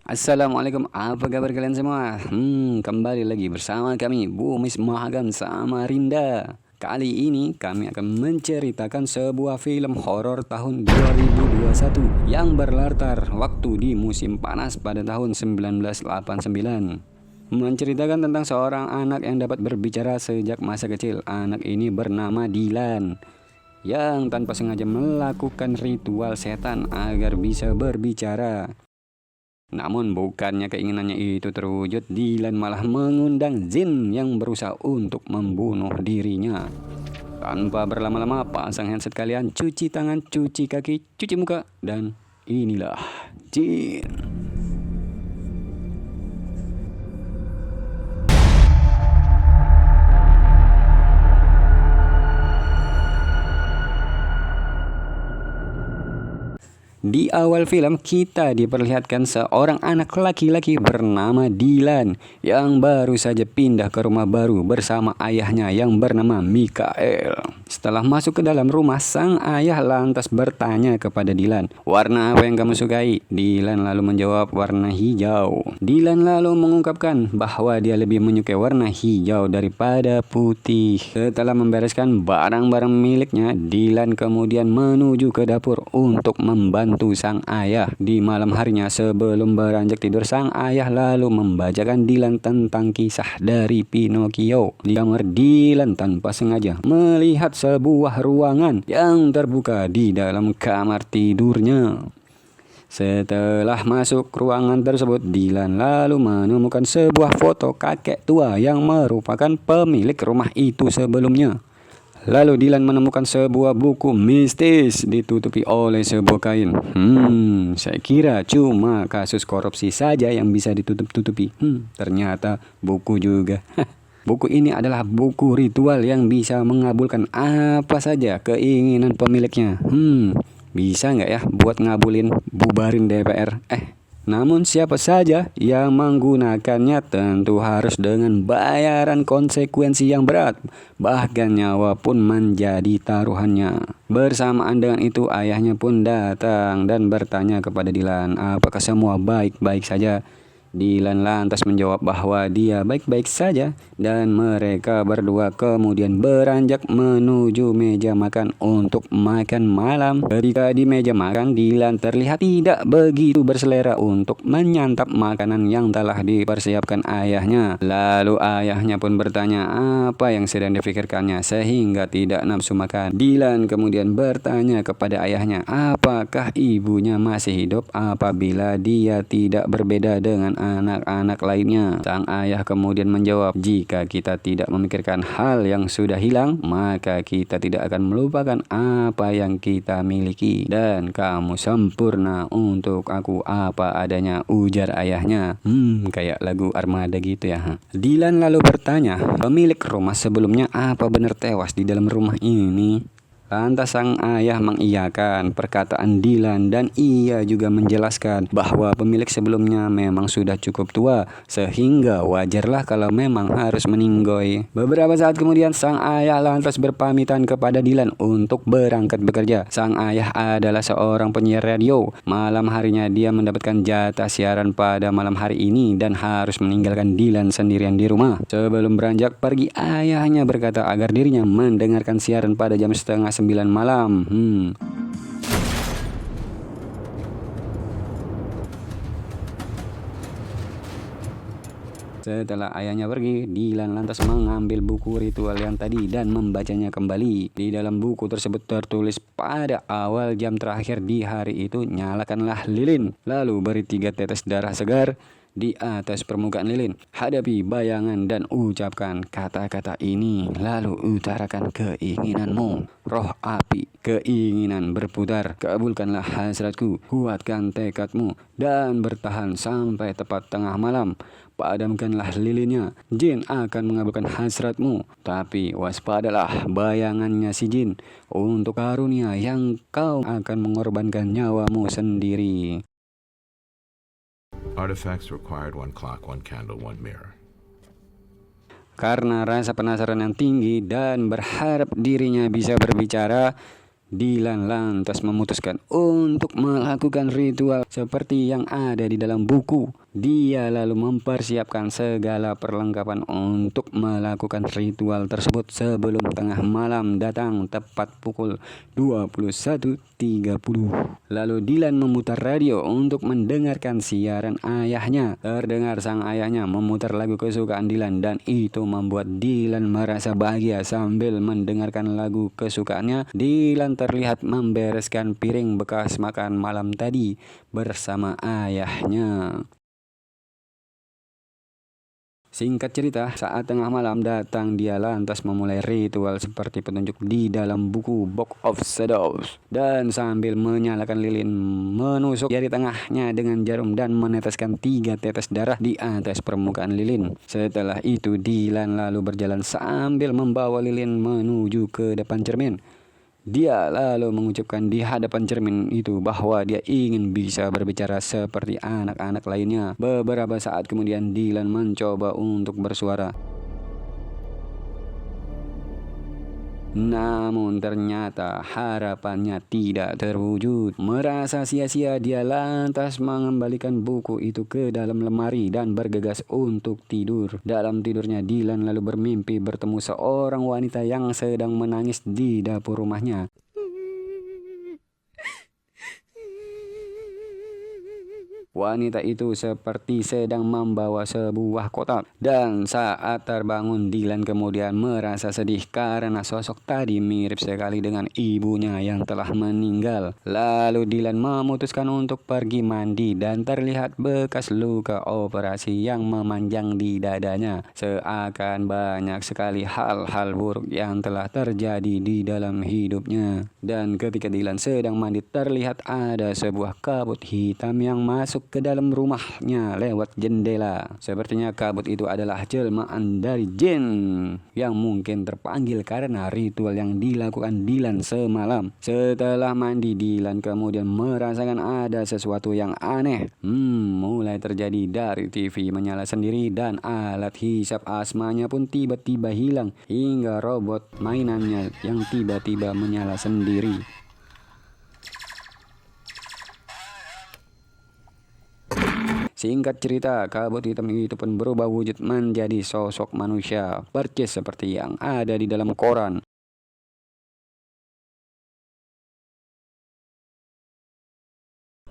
Assalamualaikum, apa kabar kalian semua? Kembali lagi bersama kami, Bumis Mahagam Samarinda. Kali ini kami akan menceritakan sebuah film horor tahun 2021 yang berlatar waktu di musim panas pada tahun 1989. Menceritakan tentang seorang anak yang dapat berbicara sejak masa kecil. Anak ini bernama Dylan yang tanpa sengaja melakukan ritual setan agar bisa berbicara. Namun bukannya keinginannya itu terwujud, Dylan malah mengundang jin yang berusaha untuk membunuh dirinya. Tanpa berlama-lama, pasang headset kalian, cuci tangan, cuci kaki, cuci muka, dan inilah jin. Di awal film kita diperlihatkan seorang anak laki-laki bernama Dylan yang baru saja pindah ke rumah baru bersama ayahnya yang bernama Mikael. Setelah masuk ke dalam rumah, sang ayah lantas bertanya kepada Dylan, "Warna apa yang kamu sukai?" Dylan lalu menjawab, "Warna hijau." Dylan lalu mengungkapkan bahwa dia lebih menyukai warna hijau daripada putih. Setelah membereskan barang-barang miliknya, Dylan kemudian menuju ke dapur untuk membantu sang ayah. Di malam harinya sebelum beranjak tidur, sang ayah lalu membacakan Dylan tentang kisah dari Pinocchio. Di kamar, Dylan tanpa sengaja melihat sebuah ruangan yang terbuka di dalam kamar tidurnya. Setelah masuk ruangan tersebut, Dylan lalu menemukan sebuah foto kakek tua yang merupakan pemilik rumah itu sebelumnya. Lalu Dylan menemukan sebuah buku mistis ditutupi oleh sebuah kain. Saya kira cuma kasus korupsi saja yang bisa ditutup-tutupi. Ternyata buku juga. Buku ini adalah buku ritual yang bisa mengabulkan apa saja keinginan pemiliknya. Bisa nggak ya buat ngabulin bubarin DPR? Namun siapa saja yang menggunakannya tentu harus dengan bayaran konsekuensi yang berat. Bahkan nyawa pun menjadi taruhannya. Bersamaan dengan itu ayahnya pun datang dan bertanya kepada Dylan, apakah semua baik-baik saja? Dylan lantas menjawab bahwa dia baik-baik saja dan mereka berdua kemudian beranjak menuju meja makan untuk makan malam. Ketika di meja makan, Dylan terlihat tidak begitu berselera untuk menyantap makanan yang telah dipersiapkan ayahnya. Lalu ayahnya pun bertanya apa yang sedang dipikirkannya sehingga tidak nafsu makan. Dylan kemudian bertanya kepada ayahnya apakah ibunya masih hidup apabila dia tidak berbeda dengan anak-anak lainnya. Sang ayah kemudian menjawab, jika kita tidak memikirkan hal yang sudah hilang, maka kita tidak akan melupakan apa yang kita miliki. Dan kamu sempurna untuk aku apa adanya, ujar ayahnya. Kayak lagu Armada gitu ya. Dylan lalu bertanya, pemilik rumah sebelumnya apa benar tewas di dalam rumah ini? Lantas sang ayah mengiyakan perkataan Dylan dan ia juga menjelaskan bahwa pemilik sebelumnya memang sudah cukup tua sehingga wajarlah kalau memang harus meninggoy. Beberapa saat kemudian sang ayah lantas berpamitan kepada Dylan untuk berangkat bekerja. Sang ayah adalah seorang penyiar radio. Malam harinya dia mendapatkan jatah siaran pada malam hari ini dan harus meninggalkan Dylan sendirian di rumah. Sebelum beranjak pergi, ayahnya berkata agar dirinya mendengarkan siaran pada jam setengah 9 malam. Setelah ayahnya pergi, Dylan lantas mengambil buku ritual yang tadi dan membacanya kembali. Di dalam buku tersebut tertulis, pada awal jam terakhir di hari itu, nyalakanlah lilin. Lalu beri 3 tetes darah segar di atas permukaan lilin. Hadapi bayangan dan ucapkan kata-kata ini. Lalu utarakan keinginanmu. Roh api, keinginan berputar. Kabulkanlah hasratku. Kuatkan tekadmu dan bertahan sampai tepat tengah malam. Padamkanlah lilinnya. Jin akan mengabulkan hasratmu. Tapi waspadalah bayangannya si jin. Untuk karunia yang kau akan mengorbankan nyawamu sendiri. Artifacts required 1 clock, 1 candle, 1 mirror. Karena rasa penasaran yang tinggi dan berharap dirinya bisa berbicara, Dylan lantas memutuskan untuk melakukan ritual seperti yang ada di dalam buku. Dia lalu mempersiapkan segala perlengkapan untuk melakukan ritual tersebut sebelum tengah malam datang tepat pukul 21.30. Lalu Dylan memutar radio untuk mendengarkan siaran ayahnya. Terdengar sang ayahnya memutar lagu kesukaan Dylan dan itu membuat Dylan merasa bahagia. Sambil mendengarkan lagu kesukaannya, Dylan terlihat membereskan piring bekas makan malam tadi bersama ayahnya. Singkat cerita, saat tengah malam datang, dia lantas memulai ritual seperti petunjuk di dalam buku Book of Shadows. Dan sambil menyalakan lilin, menusuk jari tengahnya dengan jarum dan meneteskan 3 tetes darah di atas permukaan lilin. Setelah itu, Dylan lalu berjalan sambil membawa lilin menuju ke depan cermin. Dia lalu mengucapkan di hadapan cermin itu bahwa dia ingin bisa berbicara seperti anak-anak lainnya. Beberapa saat kemudian Dylan mencoba untuk bersuara. Namun ternyata harapannya tidak terwujud. Merasa sia-sia, dia lantas mengembalikan buku itu ke dalam lemari dan bergegas untuk tidur. Dalam tidurnya Dylan lalu bermimpi bertemu seorang wanita yang sedang menangis di dapur rumahnya. Wanita itu seperti sedang membawa sebuah kotak. Dan saat terbangun, Dylan kemudian merasa sedih karena sosok tadi mirip sekali dengan ibunya yang telah meninggal. Lalu Dylan memutuskan untuk pergi mandi dan terlihat bekas luka operasi yang memanjang di dadanya. Seakan banyak sekali hal-hal buruk yang telah terjadi di dalam hidupnya. Dan ketika Dylan sedang mandi, terlihat ada sebuah kabut hitam yang masuk ke dalam rumahnya lewat jendela. Sepertinya kabut itu adalah jelmaan dari jin yang mungkin terpanggil karena ritual yang dilakukan Dylan semalam. Setelah mandi, Dylan kemudian merasakan ada sesuatu yang aneh. Mulai terjadi dari TV menyala sendiri dan alat hisap asmanya pun tiba-tiba hilang, hingga robot mainannya yang tiba-tiba menyala sendiri. Singkat cerita, kabut hitam itu pun berubah wujud menjadi sosok manusia percis seperti yang ada di dalam koran.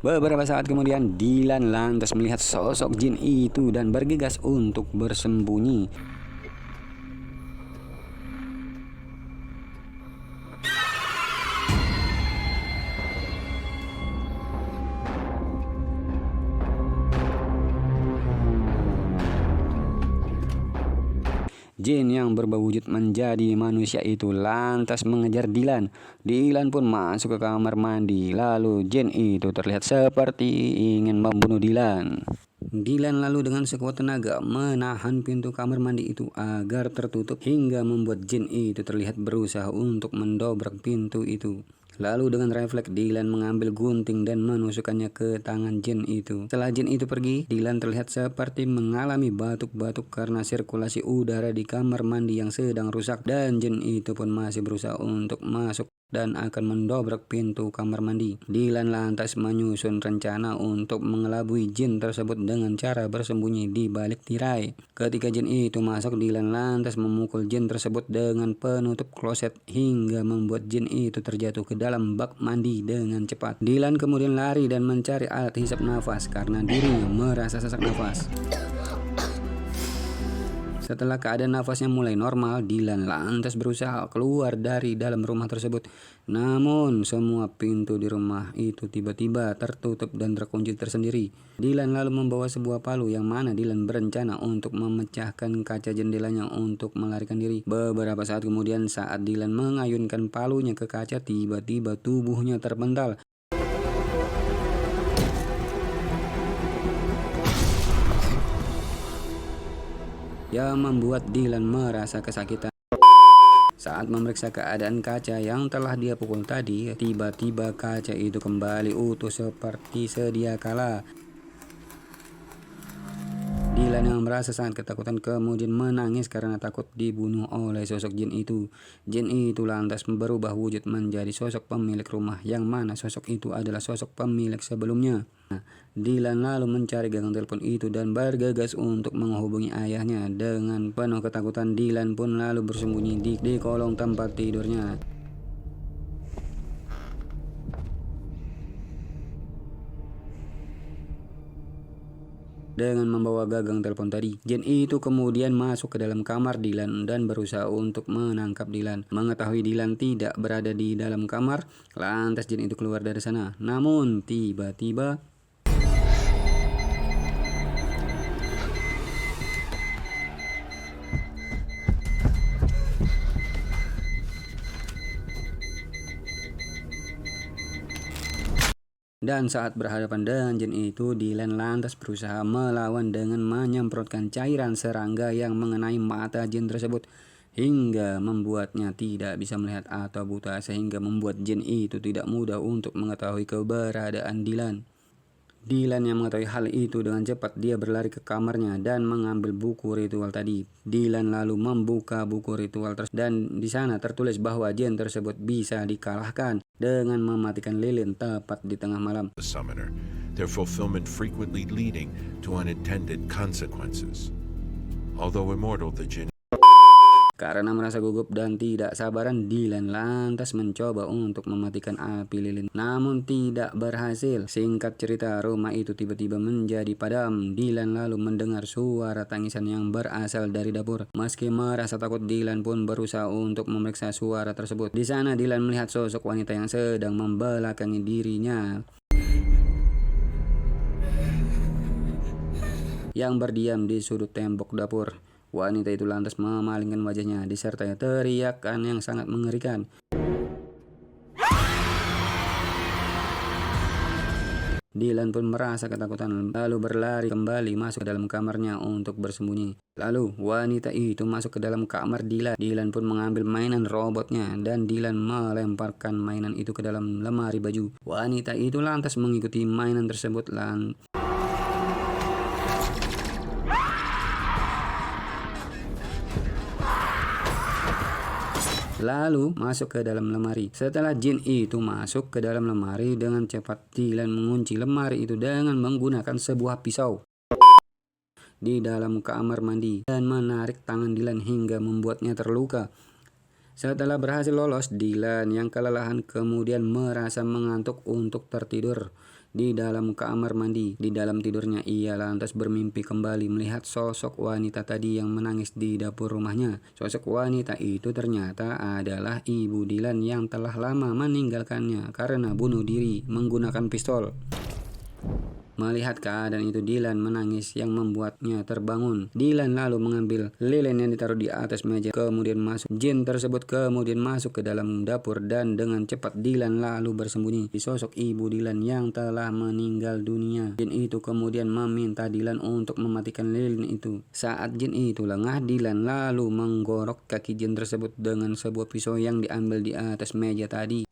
Beberapa saat kemudian, Dylan lantas melihat sosok jin itu dan bergegas untuk bersembunyi. Jin yang berubah wujud menjadi manusia itu lantas mengejar Dylan. Dylan pun masuk ke kamar mandi. Lalu jin itu terlihat seperti ingin membunuh Dylan. Dylan lalu dengan sekuat tenaga menahan pintu kamar mandi itu agar tertutup hingga membuat jin itu terlihat berusaha untuk mendobrak pintu itu. Lalu dengan refleks Dylan mengambil gunting dan menusukkannya ke tangan jin itu. Setelah jin itu pergi, Dylan terlihat seperti mengalami batuk-batuk karena sirkulasi udara di kamar mandi yang sedang rusak. Dan jin itu pun masih berusaha untuk masuk dan akan mendobrak pintu kamar mandi. Dylan lantas menyusun rencana untuk mengelabui jin tersebut dengan cara bersembunyi di balik tirai. Ketika jin itu masuk, Dylan lantas memukul jin tersebut dengan penutup kloset hingga membuat jin itu terjatuh ke dalam bak mandi dengan cepat. Dylan kemudian lari dan mencari alat hisap nafas karena dirinya merasa sesak nafas. Setelah keadaan nafasnya mulai normal, Dylan lantas berusaha keluar dari dalam rumah tersebut. Namun semua pintu di rumah itu tiba-tiba tertutup dan terkunci tersendiri. Dylan lalu membawa sebuah palu yang mana Dylan berencana untuk memecahkan kaca jendelanya untuk melarikan diri. Beberapa saat kemudian, saat Dylan mengayunkan palunya ke kaca, tiba-tiba tubuhnya terpental. Yang membuat Dylan merasa kesakitan. Saat memeriksa keadaan kaca yang telah dia pukul tadi, tiba-tiba kaca itu kembali utuh seperti sedia kala. Dylan Dylan yang merasa sangat ketakutan kemudian menangis karena takut dibunuh oleh sosok jin itu. Jin itu lantas berubah wujud menjadi sosok pemilik rumah, yang mana sosok itu adalah sosok pemilik sebelumnya. Dylan lalu mencari gagang telepon itu dan bergegas untuk menghubungi ayahnya. Dengan penuh ketakutan, Dylan pun lalu bersembunyi di kolong tempat tidurnya. Dengan membawa gagang telepon tadi, jin itu kemudian masuk ke dalam kamar Dylan dan berusaha untuk menangkap Dylan. Mengetahui Dylan tidak berada di dalam kamar, lantas jin itu keluar dari sana. Namun tiba-tiba dan saat berhadapan dengan jin itu, Dylan lantas berusaha melawan dengan menyemprotkan cairan serangga yang mengenai mata jin tersebut hingga membuatnya tidak bisa melihat atau buta, sehingga membuat jin itu tidak mudah untuk mengetahui keberadaan Dylan. Dylan yang mengetahui hal itu dengan cepat dia berlari ke kamarnya dan mengambil buku ritual tadi. Dylan lalu membuka buku ritual tersebut dan di sana tertulis bahwa jin tersebut bisa dikalahkan dengan mematikan lilin tepat di tengah malam. The summoner, their fulfillment frequently leading to unintended consequences. Although immortal, the jinn Karena merasa gugup dan tidak sabaran, Dylan lantas mencoba untuk mematikan api lilin, namun tidak berhasil. Singkat cerita, rumah itu tiba-tiba menjadi padam. Dylan lalu mendengar suara tangisan yang berasal dari dapur. Meski merasa takut, Dylan pun berusaha untuk memeriksa suara tersebut. Di sana Dylan melihat sosok wanita yang sedang membelakangi dirinya, yang berdiam di sudut tembok dapur. Wanita itu lantas memalingkan wajahnya disertai teriakan yang sangat mengerikan. Dylan pun merasa ketakutan lalu berlari kembali masuk ke dalam kamarnya untuk bersembunyi. Lalu wanita itu masuk ke dalam kamar Dylan. Dylan pun mengambil mainan robotnya dan Dylan melemparkan mainan itu ke dalam lemari baju. Wanita itu lantas mengikuti mainan tersebut lalu masuk ke dalam lemari. Setelah jin itu masuk ke dalam lemari, dengan cepat Dylan mengunci lemari itu dengan menggunakan sebuah pisau di dalam kamar mandi dan menarik tangan Dylan hingga membuatnya terluka. Setelah berhasil lolos, Dylan yang kelelahan kemudian merasa mengantuk untuk tertidur di dalam kamar mandi. Di dalam tidurnya ia lantas bermimpi kembali melihat sosok wanita tadi yang menangis di dapur rumahnya. Sosok wanita itu ternyata adalah ibu Dylan yang telah lama meninggalkannya karena bunuh diri menggunakan pistol. Melihat keadaan itu, Dylan menangis yang membuatnya terbangun. Dylan lalu mengambil lilin yang ditaruh di atas meja kemudian masuk. Jin tersebut kemudian masuk ke dalam dapur dan dengan cepat Dylan lalu bersembunyi di sosok ibu Dylan yang telah meninggal dunia. Jin itu kemudian meminta Dylan untuk mematikan lilin itu. Saat jin itu lengah, Dylan lalu menggorok kaki jin tersebut dengan sebuah pisau yang diambil di atas meja tadi.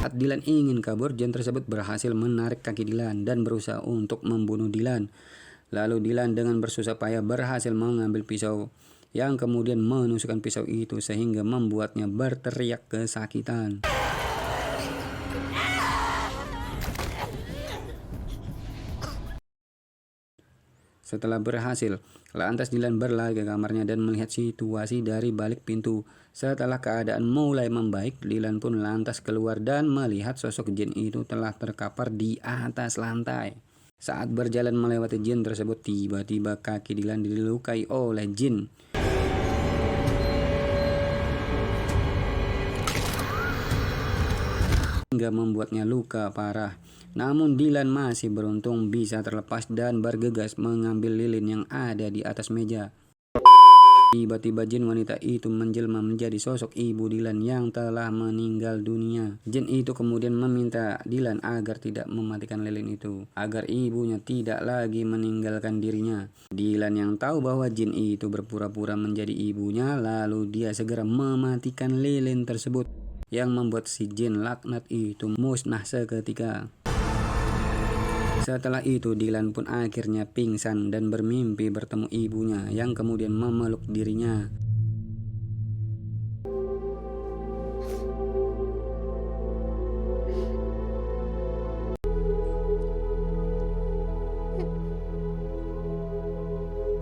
Saat Dylan ingin kabur, jin tersebut berhasil menarik kaki Dylan dan berusaha untuk membunuh Dylan. Lalu Dylan dengan bersusah payah berhasil mengambil pisau yang kemudian menusukkan pisau itu sehingga membuatnya berteriak kesakitan. Setelah berhasil, lantas Dylan berlari ke kamarnya dan melihat situasi dari balik pintu. Setelah keadaan mulai membaik, Dylan pun lantas keluar dan melihat sosok jin itu telah terkapar di atas lantai. Saat berjalan melewati jin tersebut, tiba-tiba kaki Dylan dilukai oleh jin hingga membuatnya luka parah. Namun Dylan masih beruntung bisa terlepas dan bergegas mengambil lilin yang ada di atas meja. Tiba-tiba jin wanita itu menjelma menjadi sosok ibu Dylan yang telah meninggal dunia. Jin itu kemudian meminta Dylan agar tidak mematikan lilin itu, agar ibunya tidak lagi meninggalkan dirinya. Dylan yang tahu bahwa jin itu berpura-pura menjadi ibunya, lalu dia segera mematikan lilin tersebut, yang membuat si jin laknat itu musnah seketika. Setelah itu Dylan pun akhirnya pingsan dan bermimpi bertemu ibunya yang kemudian memeluk dirinya.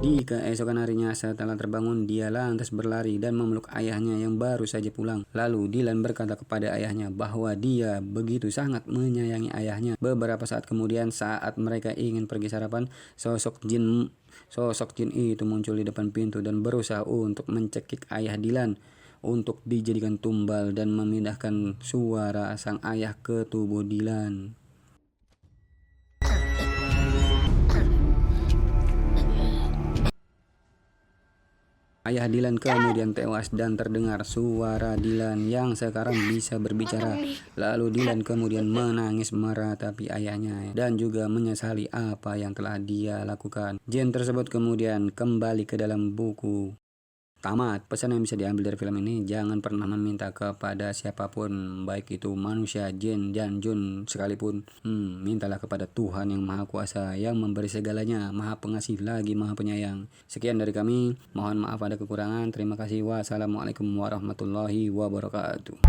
Di keesokan harinya setelah terbangun, dia lantas berlari dan memeluk ayahnya yang baru saja pulang. Lalu Dylan berkata kepada ayahnya bahwa dia begitu sangat menyayangi ayahnya. Beberapa saat kemudian saat mereka ingin pergi sarapan, sosok jin itu muncul di depan pintu dan berusaha untuk mencekik ayah Dylan untuk dijadikan tumbal dan memindahkan suara sang ayah ke tubuh Dylan. Ayah Dylan kemudian tewas dan terdengar suara Dylan yang sekarang bisa berbicara. Lalu Dylan kemudian menangis meratapi ayahnya dan juga menyesali apa yang telah dia lakukan. Jin tersebut kemudian kembali ke dalam buku. Tamat. Pesan yang bisa diambil dari film ini, jangan pernah meminta kepada siapapun, baik itu manusia, jin, dan jun sekalipun. Mintalah kepada Tuhan yang Maha Kuasa, yang memberi segalanya, Maha Pengasih lagi Maha Penyayang. Sekian dari kami, mohon maaf ada kekurangan. Terima kasih. Wassalamualaikum warahmatullahi wabarakatuh.